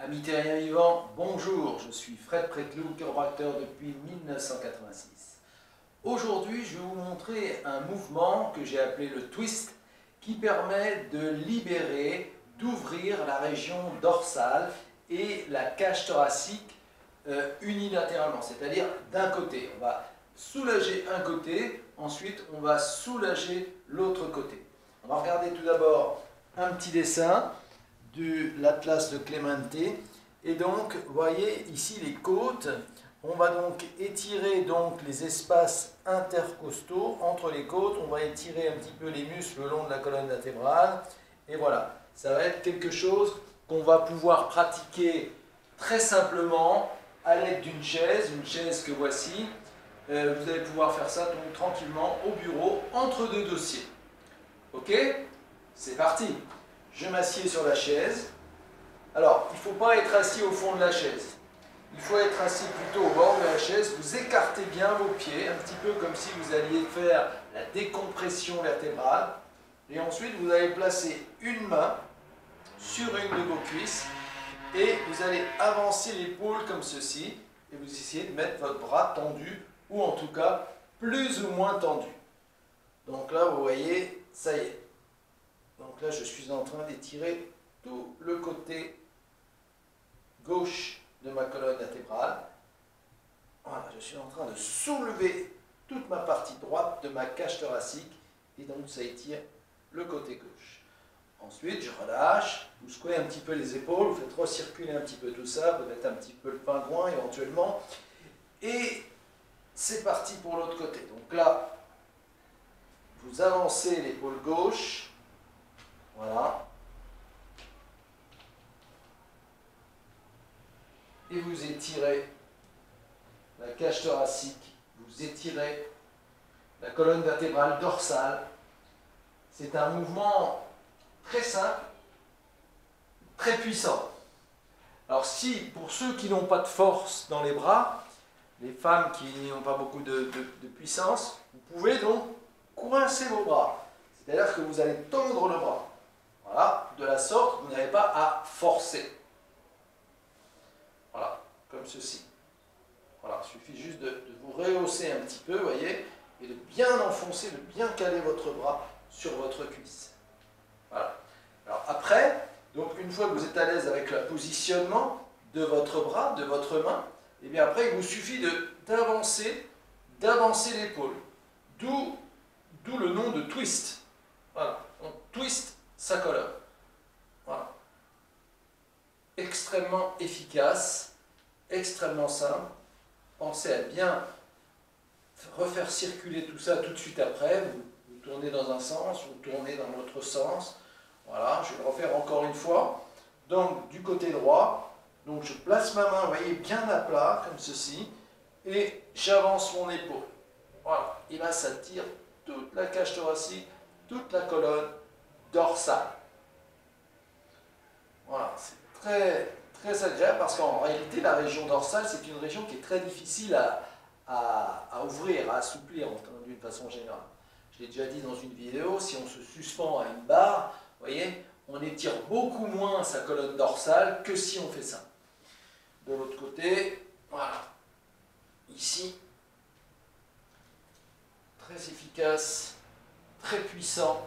Amis terriens vivants, bonjour, je suis Fred Prételoup, chiropracteur depuis 1986. Aujourd'hui, je vais vous montrer un mouvement que j'ai appelé le twist qui permet de libérer, d'ouvrir la région dorsale et la cage thoracique unilatéralement, c'est-à-dire d'un côté. On va soulager un côté, ensuite on va soulager l'autre côté. On va regarder tout d'abord un petit dessin de l'Atlas de Clemente. Et donc, vous voyez ici les côtes. On va donc étirer donc les espaces intercostaux entre les côtes. On va étirer un petit peu les muscles le long de la colonne vertébrale. Et voilà, ça va être quelque chose qu'on va pouvoir pratiquer très simplement à l'aide d'une chaise que voici. Vous allez pouvoir faire ça donc tranquillement au bureau entre deux dossiers. Ok? C'est parti! Je m'assieds sur la chaise. Alors, il ne faut pas être assis au fond de la chaise. Il faut être assis plutôt au bord de la chaise. Vous écartez bien vos pieds, un petit peu comme si vous alliez faire la décompression vertébrale. Et ensuite, vous allez placer une main sur une de vos cuisses et vous allez avancer l'épaule comme ceci. Et vous essayez de mettre votre bras tendu, ou en tout cas, plus ou moins tendu. Donc là, vous voyez, ça y est. Donc là, je suis en train d'étirer tout le côté gauche de ma colonne vertébrale. Voilà, je suis en train de soulever toute ma partie droite de ma cage thoracique et donc ça étire le côté gauche. Ensuite, je relâche, vous secouez un petit peu les épaules, vous faites recirculer un petit peu tout ça, vous mettez un petit peu le pingouin éventuellement. Et c'est parti pour l'autre côté. Donc là, vous avancez l'épaule gauche. Voilà. Et vous étirez la cage thoracique, vous étirez la colonne vertébrale dorsale. C'est un mouvement très simple, très puissant. Alors si, pour ceux qui n'ont pas de force dans les bras, les femmes qui n'ont pas beaucoup de puissance, vous pouvez donc coincer vos bras. C'est-à-dire que vous allez tendre le bras. Voilà, de la sorte, vous n'avez pas à forcer. Voilà, comme ceci. Voilà, il suffit juste de vous rehausser un petit peu, vous voyez, et de bien enfoncer, de bien caler votre bras sur votre cuisse. Voilà. Alors après, donc une fois que vous êtes à l'aise avec le positionnement de votre bras, de votre main, et bien après, il vous suffit d'avancer l'épaule. D'où le nom de twist. Voilà, on twist sa colonne. Voilà. Extrêmement efficace, extrêmement simple. Pensez à bien refaire circuler tout ça tout de suite après. Vous tournez dans un sens, vous tournez dans l'autre sens. Voilà, je vais le refaire encore une fois. Donc, du côté droit, donc je place ma main, vous voyez, bien à plat, comme ceci, et j'avance mon épaule. Voilà, et là, ça tire toute la cage thoracique, toute la colonne dorsale. Voilà, c'est très, très agréable parce qu'en réalité, la région dorsale, c'est une région qui est très difficile à ouvrir, à assouplir d'une façon générale. Je l'ai déjà dit dans une vidéo, si on se suspend à une barre, vous voyez, on étire beaucoup moins sa colonne dorsale que si on fait ça. De l'autre côté, voilà, ici, très efficace, très puissant,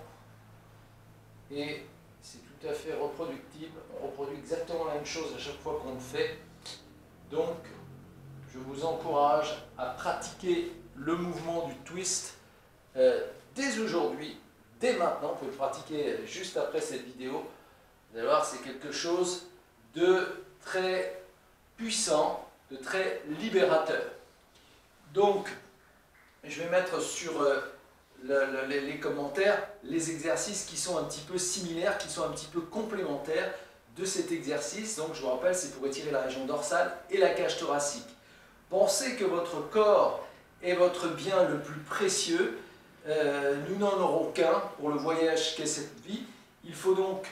et c'est tout à fait reproductible. On reproduit exactement la même chose à chaque fois qu'on le fait. Donc, je vous encourage à pratiquer le mouvement du twist dès aujourd'hui, dès maintenant. Vous pouvez le pratiquer juste après cette vidéo. Vous allez voir, c'est quelque chose de très puissant, de très libérateur. Donc, je vais mettre sur les commentaires les exercices qui sont un petit peu similaires, qui sont un petit peu complémentaires de cet exercice. Donc je vous rappelle, c'est pour étirer la région dorsale et la cage thoracique. Pensez que votre corps est votre bien le plus précieux. Nous n'en aurons qu'un pour le voyage qu'est cette vie. Il faut donc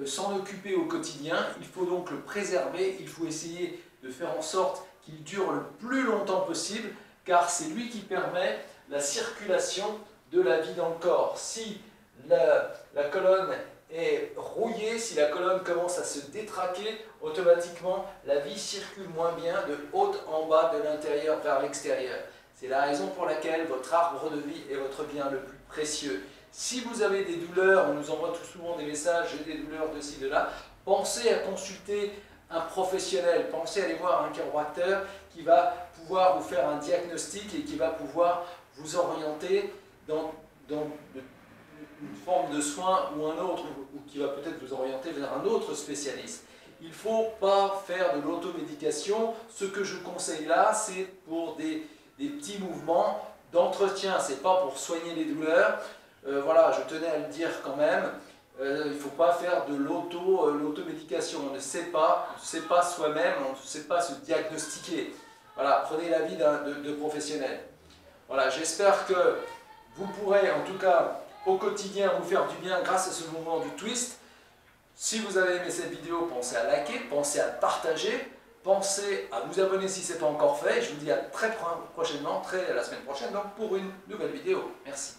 s'en occuper au quotidien, il faut donc le préserver, il faut essayer de faire en sorte qu'il dure le plus longtemps possible, car c'est lui qui permet la circulation de la vie dans le corps. Si la colonne est rouillé, si la colonne commence à se détraquer, automatiquement la vie circule moins bien de haut en bas, de l'intérieur vers l'extérieur. C'est la raison pour laquelle votre arbre de vie est votre bien le plus précieux. Si vous avez des douleurs, on nous envoie tout souvent des messages, j'ai des douleurs de ci, de là, pensez à consulter un professionnel, pensez à aller voir un chiropracteur qui va pouvoir vous faire un diagnostic et qui va pouvoir vous orienter dans une forme de soin ou un autre, ou qui va peut-être vous orienter vers un autre spécialiste. Il ne faut pas faire de l'automédication. Ce que je conseille là, c'est pour des petits mouvements d'entretien, ce n'est pas pour soigner les douleurs. Voilà, je tenais à le dire quand même. Il ne faut pas faire de l'automédication. On ne sait pas soi-même, on ne sait pas se diagnostiquer. Voilà, prenez l'avis de professionnels. Voilà, j'espère que vous pourrez, en tout cas, au quotidien, vous faire du bien grâce à ce mouvement du twist. Si vous avez aimé cette vidéo, pensez à liker, pensez à partager, pensez à vous abonner si ce n'est pas encore fait. Je vous dis à très prochainement, la semaine prochaine, donc pour une nouvelle vidéo. Merci.